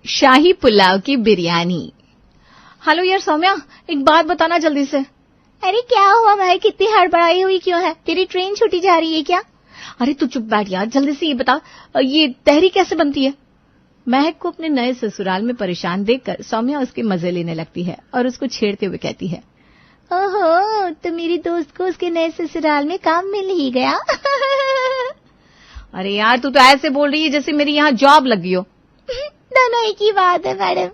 शाही पुलाव की बिरयानी। हेलो यार सौम्या, एक बात बताना जल्दी से। अरे क्या हुआ भाई, कितनी हड़बड़ाई हुई क्यों है? तेरी ट्रेन छूटी जा रही है क्या? अरे तू चुप बैठ यार, जल्दी से ये बता, ये तहरी कैसे बनती है? महक को अपने नए ससुराल में परेशान देखकर सौम्या उसके मजे लेने लगती है और उसको छेड़ते हुए कहती है, ओहो, तो मेरी दोस्त को उसके नए ससुराल में काम मिल ही गया। अरे यार तू तो ऐसे बोल रही है जैसे मेरी यहाँ जॉब लगी हो। दोनों एक ही बात है मैडम।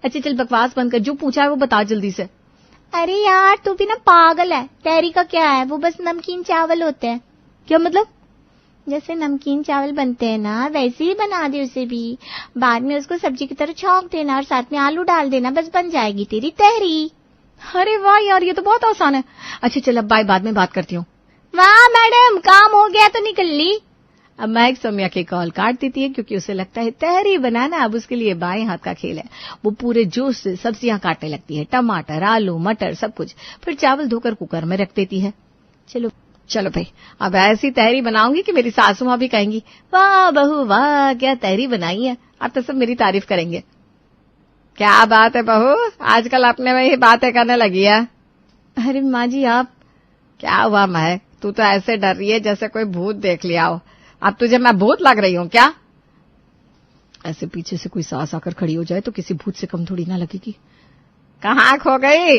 अच्छा चल बकवास बंद कर, जो पूछा है वो बता जल्दी से। अरे यार तू भी ना पागल है, तहरी का क्या है, वो बस नमकीन चावल होते हैं। क्या मतलब? जैसे नमकीन चावल बनते हैं ना, वैसे ही बना दे उसे भी। बाद में उसको सब्जी की तरह छौंक देना और साथ में आलू डाल देना, बस बन जाएगी तेरी तहरी। अरे वाह यार, ये तो बहुत आसान है। अच्छा चल अब बाय, बाद में बात करती हूँ। वाह मैडम, काम हो गया तो निकल ली। अब महक सौम्या की कॉल काट देती है क्योंकि उसे लगता है तहरी बनाना अब उसके लिए बाएं हाथ का खेल है। वो पूरे जोश से सब्जियां काटने लगती है, टमाटर, आलू, मटर, सब कुछ। फिर चावल धोकर कुकर में रख देती है। चलो भाई, अब ऐसी तहरी बनाऊंगी कि मेरी सासू माँ भी कहेंगी, वाह बहू वाह, क्या तहरी बनाई है। अब तो सब मेरी तारीफ करेंगे। क्या बात है बहू, आजकल अपने में ही बातें करने लगी है। अरे माँ जी आप। क्या हुआ महक, तू तो ऐसे डर रही है जैसे कोई भूत देख लिया हो। अब तुझे मैं भूत लग रही हूँ क्या? ऐसे पीछे से कोई सास आकर खड़ी हो जाए तो किसी भूत से कम थोड़ी ना लगेगी। कहाँ खो गई?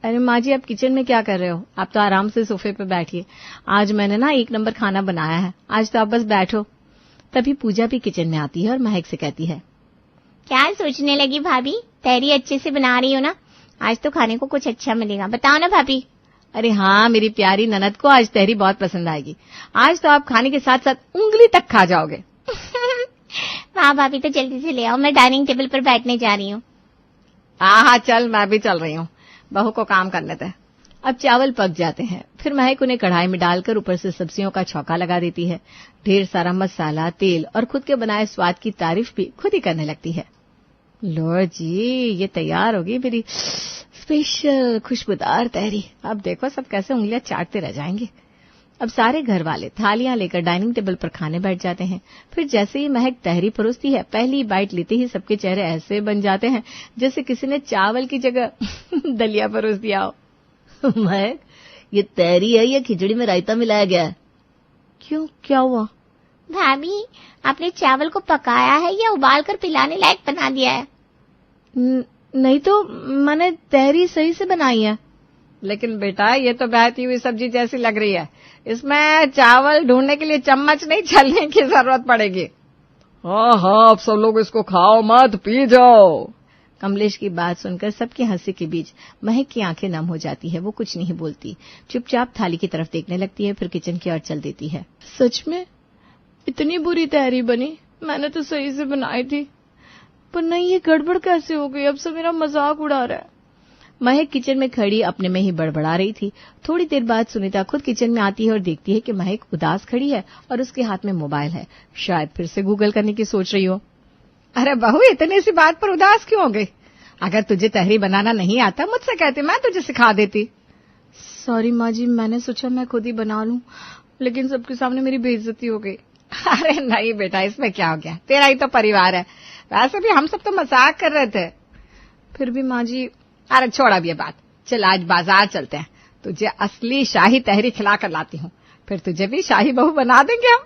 अरे माँ जी आप किचन में क्या कर रहे हो? आप तो आराम से सोफे पे बैठिए। आज मैंने ना 1 नंबर खाना बनाया है, आज तो आप बस बैठो। तभी पूजा भी किचन में आती है और महक से कहती है, क्या सोचने लगी भाभी, तहरी अच्छे से बना रही हो ना? आज तो खाने को कुछ अच्छा मिलेगा, बताओ ना भाभी। अरे हाँ मेरी प्यारी ननद को आज तहरी बहुत पसंद आएगी। आज तो आप खाने के साथ साथ उंगली तक खा जाओगे। वाह भाभी, तो जल्दी से ले आओ, मैं डाइनिंग टेबल पर बैठने जा रही हूँ। हाँ चल, मैं भी चल रही हूँ, बहू को काम करने दे। अब चावल पक जाते हैं, फिर महक उन्हें कढ़ाई में डालकर ऊपर से सब्जियों का छौंका लगा देती है। ढेर सारा मसाला, तेल और खुद के बनाए स्वाद की तारीफ भी खुद ही करने लगती है। लो जी, ये तैयार होगी मेरी स्पेशल खुशबूदार तहरी। अब देखो सब कैसे उंगलियां चाटते रह जाएंगे। अब सारे घर वाले थालियां लेकर डाइनिंग टेबल पर खाने बैठ जाते हैं। फिर जैसे ही महक तहरी परोसती है, पहली बाइट लेते ही सबके चेहरे ऐसे बन जाते हैं जैसे किसी ने चावल की जगह दलिया परोस दिया हो। महक, ये तहरी है या खिचड़ी में रायता मिलाया गया है? क्यों, क्या हुआ? भाभी, आपने चावल को पकाया है या उबाल कर पिलाने लायक बना दिया है? नहीं तो मैंने तहरी सही से बनाई है। लेकिन बेटा ये तो बहती हुई सब्जी जैसी लग रही है, इसमें चावल ढूंढने के लिए चम्मच नहीं चलने की जरूरत पड़ेगी। हाँ आप सब लोग इसको खाओ मत, पी जाओ। कमलेश की बात सुनकर सबकी हंसी के बीच महक की आंखें नम हो जाती है। वो कुछ नहीं बोलती, चुपचाप थाली की तरफ देखने लगती है, फिर किचन की ओर चल देती है। सच में इतनी बुरी तहरी बनी? मैंने तो सही से बनाई थी, पर नहीं ये गड़बड़ कैसे हो गई? अब सब मेरा मजाक उड़ा रहा है। महक किचन में खड़ी अपने में ही बड़बड़ा रही थी। थोड़ी देर बाद सुनीता खुद किचन में आती है और देखती है कि महक उदास खड़ी है और उसके हाथ में मोबाइल है। शायद फिर से गूगल करने की सोच रही हो। अरे बहू, इतनी सी बात पर उदास क्यों हो गई? अगर तुझे तहरी बनाना नहीं आता मुझसे कहती, मैं तुझे सिखा देती। सॉरी माँ जी, मैंने सोचा मैं खुद ही बना लूं, लेकिन सबके सामने मेरी बेइज्जती हो गई। अरे नहीं बेटा, इसमें क्या हो गया, तेरा ही तो परिवार है। वैसे भी हम सब तो मजाक कर रहे थे। फिर भी माँ जी। अरे छोड़ अब ये बात, चल आज बाजार चलते हैं, तुझे असली शाही तहरी खिला कर लाती हूँ, फिर तुझे भी शाही बहू बना देंगे हम।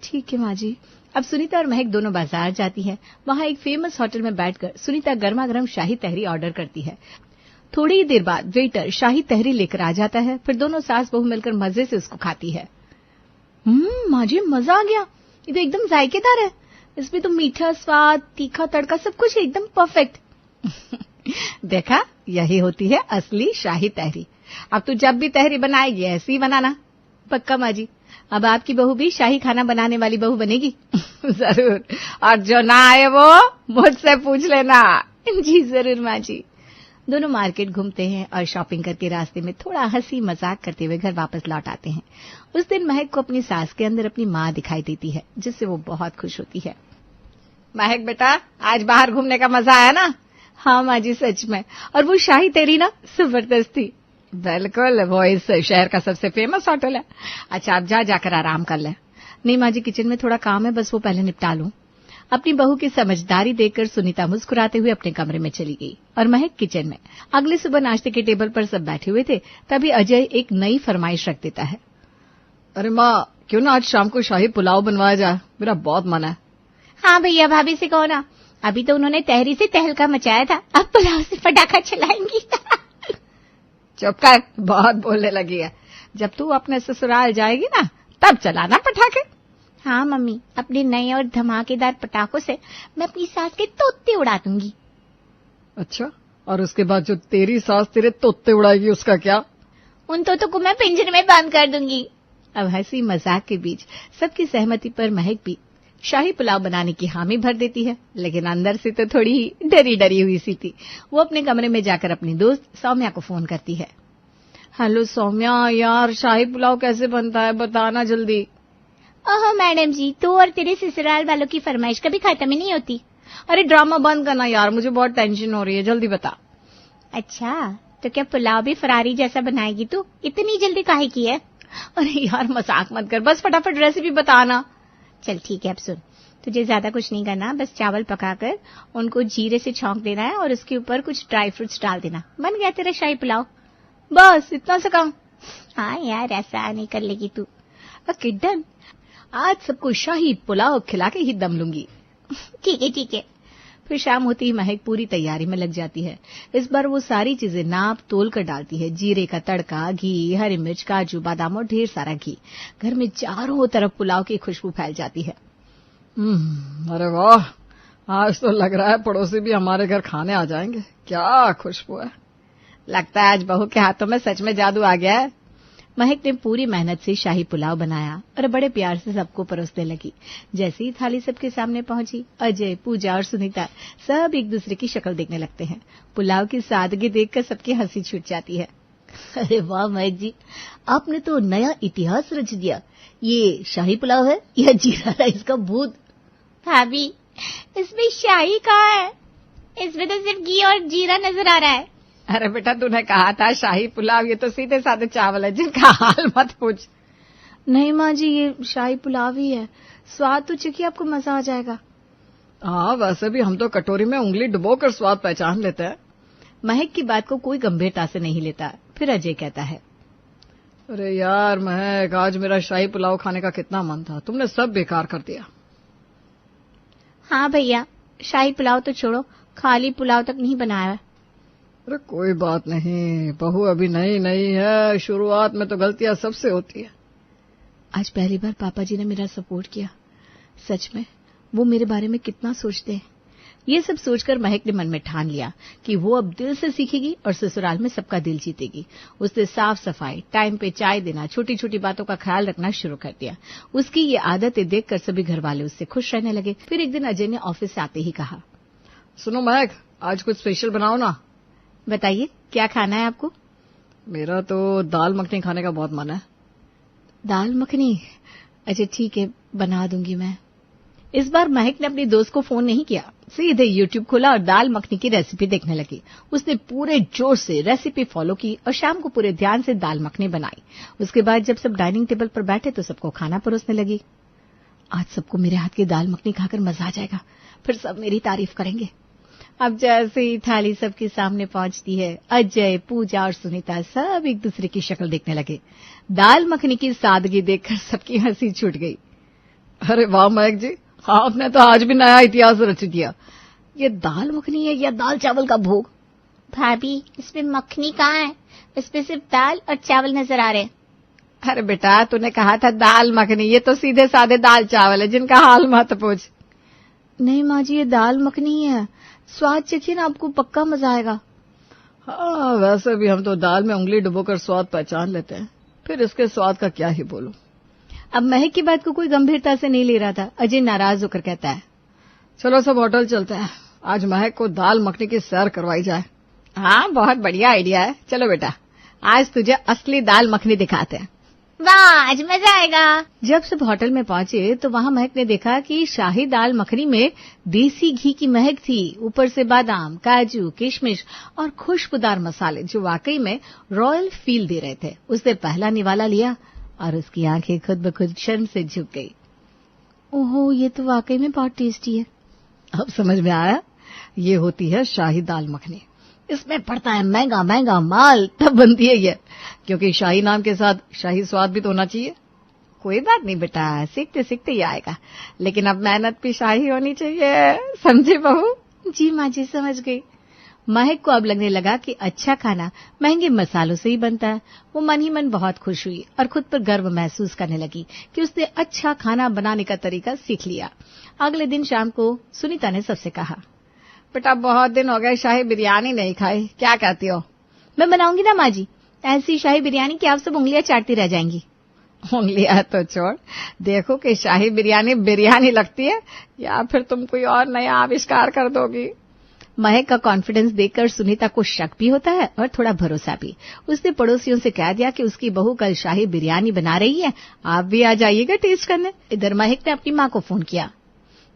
ठीक है माँ जी। अब सुनीता और महक दोनों बाजार जाती है। वहां एक फेमस होटल में बैठकर सुनीता गर्मा गर्म शाही तहरी ऑर्डर करती है। थोड़ी ही देर बाद वेटर शाही तहरी लेकर आ जाता है। फिर दोनों सास बहू मिलकर मजे से उसको खाती है। माँ जी मजा आ गया, ये तो एकदम जायकेदार है। इसमें तो मीठा स्वाद, तीखा तड़का, सब कुछ एकदम परफेक्ट। देखा, यही होती है असली शाही तहरी। अब तू जब भी तहरी बनाएगी ऐसी ही बनाना। पक्का माँ जी। अब आपकी बहू भी शाही खाना बनाने वाली बहू बनेगी। जरूर, और जो ना आए वो मुझसे पूछ लेना। जी जरूर माँ जी। दोनों मार्केट घूमते हैं और शॉपिंग करके रास्ते में थोड़ा हंसी मजाक करते हुए घर वापस लौट आते हैं। उस दिन महक को अपनी सास के अंदर अपनी माँ दिखाई देती है, जिससे वो बहुत खुश होती है। महक बेटा, आज बाहर घूमने का मजा आया ना? हाँ माँ जी सच में, और वो शाही तहरी ना जबरदस्त थी। बिल्कुल, वो इस शहर का सबसे फेमस होटल है। अच्छा अब जाकर आराम कर ले। नहीं माँ जी, किचन में थोड़ा काम है, बस वो पहले निपटा लूं। अपनी बहू की समझदारी देखकर सुनीता मुस्कुराते हुए अपने कमरे में चली गई और महक किचन में। अगली सुबह नाश्ते के टेबल पर सब बैठे हुए थे, तभी अजय एक नई फरमाइश रख देता है। अरे माँ, क्यों ना आज शाम को शाही पुलाव बनवाया जाए, मेरा बहुत मन है। हाँ भैया, भाभी से कहो ना, अभी तो उन्होंने तहरी से तहलका मचाया था, अब पुलाव से पटाखा चलाएंगी। चुप कर, बहुत बोलने लगी है। जब तू अपने ससुराल जाएगी ना, तब चलाना पटाखे। हाँ मम्मी, अपने नए और धमाकेदार पटाखों से मैं अपनी सास के तोते उड़ा दूंगी। अच्छा, और उसके बाद जो तेरी सास तेरे तोते उड़ाएगी उसका क्या? उन तोतों को मैं पिंजरे में बंद कर दूंगी। अब हंसी मजाक के बीच सबकी सहमति पर महक भी शाही पुलाव बनाने की हामी भर देती है, लेकिन अंदर से तो थोड़ी ही डरी डरी हुई सी थी। वो अपने कमरे में जाकर अपनी दोस्त सौम्या को फोन करती है। हेलो सौम्या, यार शाही पुलाव कैसे बनता है, बताना जल्दी। ओहो मैडम जी, तू और तेरे ससुराल वालों की फरमाइश कभी खत्म ही नहीं होती। अरे ड्रामा बंद करना यार, मुझे बहुत टेंशन हो रही है, जल्दी बता। अच्छा, तो क्या पुलाव भी फरारी जैसा बनाएगी तू? इतनी जल्दी काहे की है? अरे यार मजाक मत कर, बस फटाफट रेसिपी बताना। चल ठीक है, अब सुन, तुझे ज्यादा कुछ नहीं करना, बस चावल पकाकर उनको जीरे से छौंक देना है और उसके ऊपर कुछ ड्राई फ्रूट्स डाल देना। बन गया तेरा शाही पुलाव। बस इतना सा काम? हाँ यार, ऐसा नहीं कर लेगी तू। ओके डन, आज सबको शाही पुलाव खिला के ही दम लूंगी। ठीक है ठीक है। फिर शाम होती ही महक पूरी तैयारी में लग जाती है। इस बार वो सारी चीजें नाप तोल कर डालती है। जीरे का तड़का, घी, हरी मिर्च, काजू बादाम और ढेर सारा घी। घर में चारों तरफ पुलाव की खुशबू फैल जाती है। अरे वाह, आज तो लग रहा है पड़ोसी भी हमारे घर खाने आ जाएंगे। क्या खुशबू है। लगता है आज बहू के हाथों में सच में जादू आ गया है। महक ने पूरी मेहनत से शाही पुलाव बनाया और बड़े प्यार से सबको परोसने लगी। जैसे ही थाली सबके सामने पहुंची, अजय, पूजा और सुनीता सब एक दूसरे की शक्ल देखने लगते हैं। पुलाव की सादगी देखकर सबकी हंसी छूट जाती है। अरे वाह महक जी, आपने तो नया इतिहास रच दिया। ये शाही पुलाव है या जीरा राइस का भूत? भाभी, इसमें शाही कहाँ है? इसमें तो सिर्फ घी और जीरा नजर आ रहा है। अरे बेटा, तूने कहा था शाही पुलाव, ये तो सीधे साधे चावल है जिनका हाल मत पूछ। नहीं माँ जी, ये शाही पुलाव ही है। स्वाद तो चखिए, आपको मजा आ जाएगा। हाँ, वैसे भी हम तो कटोरी में उंगली डुबोकर स्वाद पहचान लेते हैं। महक की बात को कोई गंभीरता से नहीं लेता। फिर अजय कहता है, अरे यार महक, आज मेरा शाही पुलाव खाने का कितना मन था, तुमने सब बेकार कर दिया। हाँ भैया, शाही पुलाव तो छोड़ो, खाली पुलाव तक नहीं बनाया है। अरे कोई बात नहीं, बहू अभी नई नई है, शुरुआत में तो गलतियां सबसे होती है। आज पहली बार पापा जी ने मेरा सपोर्ट किया। सच में वो मेरे बारे में कितना सोचते हैं। ये सब सोचकर महक ने मन में ठान लिया कि वो अब दिल से सीखेगी और ससुराल में सबका दिल जीतेगी। उसने साफ सफाई, टाइम पे चाय देना, छोटी छोटी बातों का ख्याल रखना शुरू कर दिया। उसकी ये आदतें देखकर सभी घर वाले उससे खुश रहने लगे। फिर एक दिन अजय ने ऑफिस से आते ही कहा, सुनो महक, आज कुछ स्पेशल बनाओ ना। बताइए, क्या खाना है आपको? मेरा तो दाल मखनी खाने का बहुत मन है। दाल मखनी? अच्छा ठीक है, बना दूंगी मैं। इस बार महक ने अपनी दोस्त को फोन नहीं किया, सीधे यूट्यूब खोला और दाल मखनी की रेसिपी देखने लगी। उसने पूरे जोश से रेसिपी फॉलो की और शाम को पूरे ध्यान से दाल मखनी बनाई। उसके बाद जब सब डाइनिंग टेबल पर बैठे तो सबको खाना परोसने लगी। आज सबको मेरे हाथ की दाल मखनी खाकर मजा आ जाएगा, फिर सब मेरी तारीफ करेंगे। अब जैसे ही थाली सबके सामने पहुंचती है, अजय, पूजा और सुनीता सब एक दूसरे की शक्ल देखने लगे। दाल मखनी की सादगी देखकर सबकी हंसी छूट गई। अरे वाह महक जी, आपने तो आज भी नया इतिहास रच दिया। ये दाल मखनी है या दाल चावल का भोग? भाभी, इसमें मखनी कहाँ है? इसमें सिर्फ दाल और चावल नजर आ रहे हैं। अरे बेटा, तूने कहा था दाल मखनी, ये तो सीधे साधे दाल चावल है जिनका हाल मत पूछ। नहीं माँ जी, ये दाल मखनी ही है। स्वाद चखिए ना, आपको पक्का मजा आएगा। हाँ, वैसे भी हम तो दाल में उंगली डुबोकर स्वाद पहचान लेते हैं, फिर इसके स्वाद का क्या ही बोलूं। अब महक की बात को कोई गंभीरता से नहीं ले रहा था। अजय नाराज होकर कहता है, चलो सब होटल चलते हैं, आज महक को दाल मखनी की सैर करवाई जाए। हाँ, बहुत बढ़िया आइडिया है, चलो बेटा, आज तुझे असली दाल मखनी दिखाते हैं। वाह, आज मजा आएगा। जब सब होटल में पहुंचे तो वहां महक ने देखा कि शाही दाल मखनी में देसी घी की महक थी, ऊपर से बादाम, काजू, किशमिश और खुशबूदार मसाले जो वाकई में रॉयल फील दे रहे थे। उसने पहला निवाला लिया और उसकी आंखें खुद ब खुद शर्म से झुक गई। ओहो, ये तो वाकई में बहुत टेस्टी है, अब समझ में आया, ये होती है शाही दाल मखनी। इसमें पड़ता है महंगा महंगा माल, तब बनती है ये, क्योंकि शाही नाम के साथ शाही स्वाद भी तो होना चाहिए। कोई बात नहीं बेटा, सीखते सीखते ही आएगा, लेकिन अब मेहनत भी शाही होनी चाहिए, समझे बहू? जी माँ जी, समझ गई। महक को अब लगने लगा कि अच्छा खाना महंगे मसालों से ही बनता है। वो मन ही मन बहुत खुश हुई और खुद पर गर्व महसूस करने लगी कि उसने अच्छा खाना बनाने का तरीका सीख लिया। अगले दिन शाम को सुनीता ने सबसे कहा, बेटा बहुत दिन हो गए शाही बिरयानी नहीं खाई, क्या कहती हो? मैं बनाऊंगी ना माँ जी, ऐसी शाही बिरयानी कि आप सब उंगलियां चाटती रह जाएंगी। उंगलियां तो छोड़, देखो कि शाही बिरयानी बिरयानी लगती है या फिर तुम कोई और नया आविष्कार कर दोगी। महक का कॉन्फिडेंस देखकर सुनीता को शक भी होता है और थोड़ा भरोसा भी। उसने पड़ोसियों से कह दिया कि उसकी बहू कल शाही बिरयानी बना रही है, आप भी आ जाइएगा टेस्ट करने। इधर महक ने अपनी माँ को फोन किया,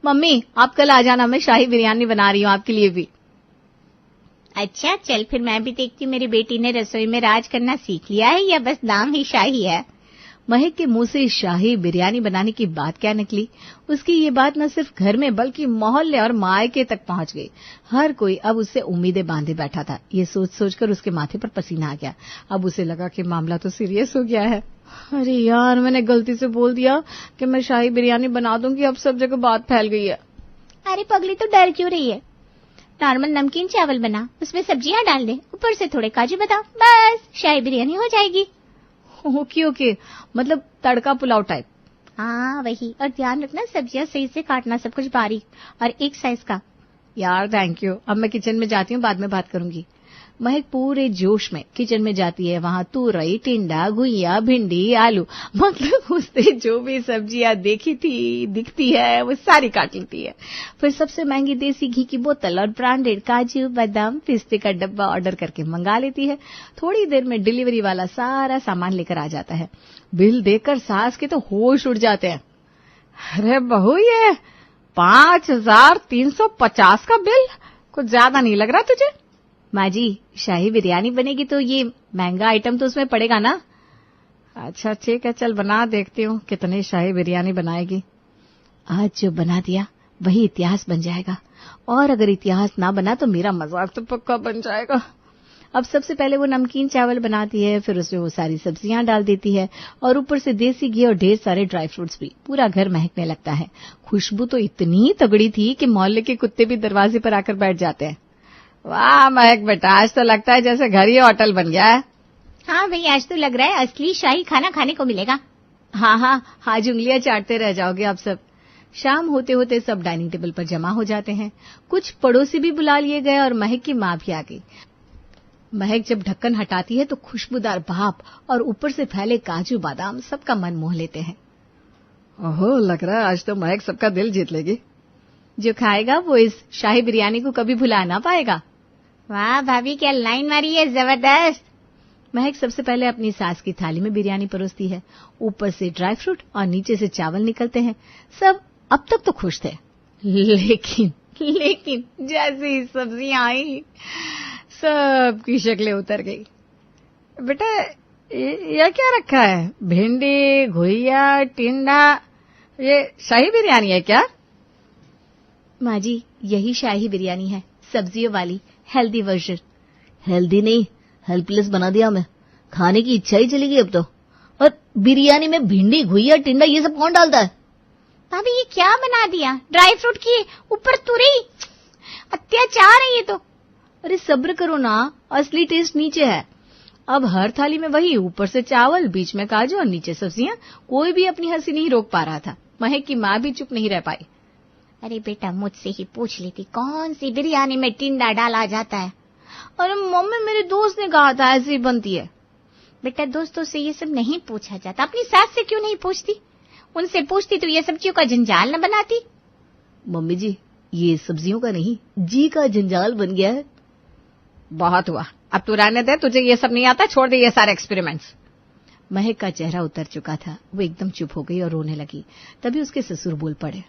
मम्मी आप कल आ जाना, मैं शाही बिरयानी बना रही हूँ आपके लिए भी। अच्छा चल, फिर मैं भी देखती हूँ मेरी बेटी ने रसोई में राज करना सीख लिया है या बस नाम ही शाही है। महक के मुंह से शाही बिरयानी बनाने की बात क्या निकली। उसकी ये बात न सिर्फ घर में बल्कि मोहल्ले और मायके तक पहुंच गई। हर कोई अब उससे उम्मीदें बांधे बैठा था। ये सोच सोचकर उसके माथे पर पसीना आ गया। अब उसे लगा कि मामला तो सीरियस हो गया है। अरे यार, मैंने गलती से बोल दिया कि मैं शाही बिरयानी बना दूंगी, अब सब जगह बात फैल गई है। अरे पगली, तो डर क्यों रही है? नॉर्मल नमकीन चावल बना, उसमें सब्जियां डाल दे, ऊपर से थोड़े काजू बादाम, बस शाही बिरयानी हो जाएगी। ओके ओके, मतलब तड़का पुलाव टाइप। हाँ वही, और ध्यान रखना सब्जियां सही से काटना, सब कुछ बारीक और एक साइज का। यार थैंक यू, अब मैं किचन में जाती हूँ, बाद में बात करूंगी। महक पूरे जोश में किचन में जाती है। वहां तुरई, टिंडा, घुइया, भिंडी, आलू, मतलब उसने जो भी सब्जियां देखी थी दिखती है वो सारी काट लेती है। फिर सबसे महंगी देसी घी की बोतल और ब्रांडेड काजू बादाम पिस्ते का डब्बा ऑर्डर करके मंगा लेती है। थोड़ी देर में डिलीवरी वाला सारा सामान लेकर आ जाता है। बिल देखकर सास के तो होश उड़ जाते हैं। अरे बहू, ये 5350 का बिल, कुछ ज्यादा नहीं लग रहा तुझे? माँ जी, शाही बिरयानी बनेगी तो ये महंगा आइटम तो उसमें पड़ेगा ना। अच्छा ठीक है, चल बना देखती हूँ कितनी शाही बिरयानी बनाएगी। आज जो बना दिया वही इतिहास बन जाएगा, और अगर इतिहास ना बना तो मेरा मजाक तो पक्का बन जाएगा। अब सबसे पहले वो नमकीन चावल बनाती है, फिर उसमें वो सारी सब्जियां डाल देती है और ऊपर से देसी घी और ढेर सारे ड्राई फ्रूट्स भी। पूरा घर महकने लगता है। खुशबू तो इतनी तगड़ी थी कि मोहल्ले के कुत्ते भी दरवाजे पर आकर बैठ जाते हैं। वाह महक बेटा, आज तो लगता है जैसे घर ही होटल बन गया है। हाँ भाई, आज तो लग रहा है असली शाही खाना खाने को मिलेगा। हाँ, आज उंगलियां चाटते रह जाओगे आप सब। शाम होते होते सब डाइनिंग टेबल पर जमा हो जाते हैं। कुछ पड़ोसी भी बुला लिए गए और महक की माँ भी आ गई। महक जब ढक्कन हटाती है तो खुशबूदार भाप और ऊपर से फैले काजू बादाम सबका मन मोह लेते हैं। ओहो, लग रहा है आज तो महक सबका दिल जीत लेगी। जो खाएगा वो इस शाही बिरयानी को कभी भुला ना पाएगा। वाह भाभी, क्या लाइन मारी है, जबरदस्त। महक सबसे पहले अपनी सास की थाली में बिरयानी परोसती है। ऊपर से ड्राई फ्रूट और नीचे से चावल निकलते हैं। सब अब तक तो खुश थे, लेकिन जैसे ही सब्जियां आई सबकी शक्लें उतर गई। बेटा ये क्या रखा है? भिंडी, घुइया, टिंडा, ये शाही बिरयानी है क्या? माँ जी, यही शाही बिरयानी है, सब्जियों वाली, हेल्दी वर्जन। हेल्दी नहीं, हेल्पलेस बना दिया हमें। खाने की इच्छा ही चली गई अब तो। और बिरयानी में भिंडी, घुइया, टिंडा ये सब कौन डालता है? भाभी ये क्या बना दिया? ड्राई फ्रूट की ऊपर तुरई, अत्याचार है ये तो। अरे सब्र करो ना, असली टेस्ट नीचे है। अब हर थाली में वही, ऊपर से चावल, बीच में काजू और नीचे सब्जियां। कोई भी अपनी हंसी नहीं रोक पा रहा था। महक की माँ भी चुप नहीं रह पाई। अरे बेटा, मुझसे ही पूछ लेती कौन सी बिरयानी में टिंडा डाला जाता है। अरे मम्मी, मेरे दोस्त ने कहा था ऐसी बनती है। बेटा, दोस्तों से ये सब नहीं पूछा जाता। अपनी सास से क्यों नहीं पूछती? उनसे पूछती तो ये सब्जियों का जंजाल न बनाती। मम्मी जी, ये सब्जियों का नहीं, जी का जंजाल बन गया है। बहुत हुआ, अब तू रहने दे, तुझे ये सब नहीं आता, छोड़ दे ये सारे एक्सपेरिमेंट्स। महक का चेहरा उतर चुका था। वो एकदम चुप हो गई और रोने लगी। तभी उसके ससुर बोल पड़े,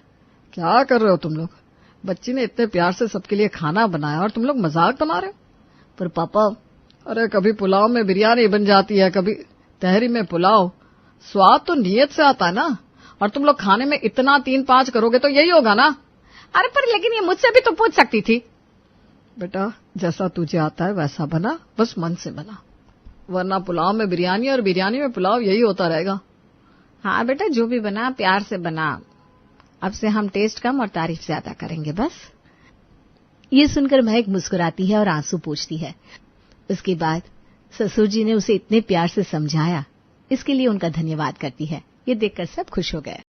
क्या कर रहे हो तुम लोग? बच्ची ने इतने प्यार से सबके लिए खाना बनाया और तुम लोग मजाक बना रहे हो। पर पापा, अरे कभी पुलाव में बिरयानी बन जाती है, कभी तहरी में पुलाव। स्वाद तो नियत से आता है ना। और तुम लोग खाने में इतना 3-5 करोगे तो यही होगा ना। अरे पर लेकिन ये मुझसे भी तो पूछ सकती थी। बेटा जैसा तुझे आता है वैसा बना, बस मन से बना, वरना पुलाव में बिरयानी और बिरयानी में पुलाव यही होता रहेगा। हाँ बेटा जो भी बना प्यार से बना, अब से हम टेस्ट कम और तारीफ ज्यादा करेंगे बस। ये सुनकर महक मुस्कुराती है और आंसू पोंछती है। उसके बाद ससुर जी ने उसे इतने प्यार से समझाया, इसके लिए उनका धन्यवाद करती है। ये देखकर सब खुश हो गए।